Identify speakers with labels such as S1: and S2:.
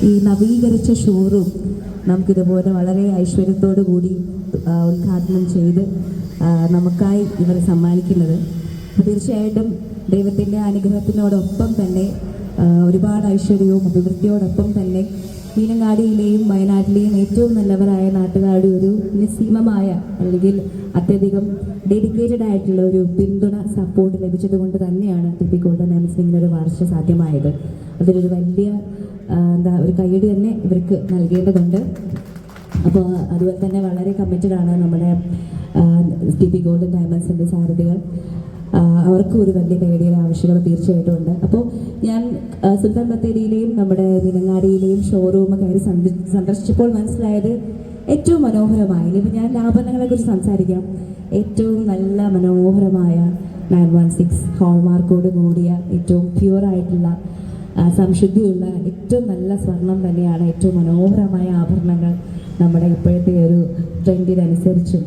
S1: ഈ നവീകരിച്ച ഷോറൂം നമുക്കിതുപോലെ വളരെ ഐശ്വര്യത്തോടു കൂടി ഉദ്ഘാടനം ചെയ്ത് നമുക്കായി ഇവർ സമ്മാനിക്കുന്നത്. അപ്പോൾ തീർച്ചയായിട്ടും ദൈവത്തിൻ്റെ അനുഗ്രഹത്തിനോടൊപ്പം തന്നെ ഒരുപാട് ഐശ്വര്യവും അഭിവൃദ്ധിയോടൊപ്പം തന്നെ മീനങ്ങാടിയിലെയും വയനാട്ടിലെയും ഏറ്റവും നല്ലവരായ നാട്ടുകാരുടെ ഒരു നിസ്സീമമായ അല്ലെങ്കിൽ അത്യധികം ഡെഡിക്കേറ്റഡ് ആയിട്ടുള്ള ഒരു പിന്തുണ സപ്പോർട്ട് ലഭിച്ചത് കൊണ്ട് തന്നെയാണ് ടിപ്പി ഗോൾഡൻ ഡയമണ്ട്സിന് ഇങ്ങനെ ഒരു വളർച്ച സാധ്യമായത്. അതിലൊരു വലിയ ഒരു കൈയ്യടി തന്നെ ഇവർക്ക് നൽകേണ്ടതുണ്ട്. അപ്പോൾ അതുപോലെ തന്നെ വളരെ കമ്മിറ്റഡ് ആണ് നമ്മുടെ ടിപ്പി ഗോൾഡൻ ഡയമണ്ട്സിൻ്റെ സാരഥികൾ. അവർക്കും ഒരു വലിയ കൈയ്യടിയുടെ ആവശ്യകത തീർച്ചയായിട്ടും ഉണ്ട്. അപ്പോൾ ഞാൻ സുൽത്താൻ ബത്തേരിയിലെയും നമ്മുടെ മീനങ്ങാടിയിലെയും ഷോറൂം കയറി സന്ദർശിച്ചപ്പോൾ മനസ്സിലായത് ഏറ്റവും മനോഹരമായ, ഇനിയിപ്പോൾ ഞാൻ ആഭരണങ്ങളെക്കുറിച്ച് സംസാരിക്കാം, ഏറ്റവും നല്ല മനോഹരമായ 916 ഹോൾമാർക്കോട് കൂടിയ ഏറ്റവും പ്യുവറായിട്ടുള്ള സംശുദ്ധിയുള്ള ഏറ്റവും നല്ല സ്വർണം തന്നെയാണ് ഏറ്റവും മനോഹരമായ ആഭരണങ്ങൾ നമ്മുടെ ഇപ്പോഴത്തെ ഒരു ട്രെൻഡിനനുസരിച്ചും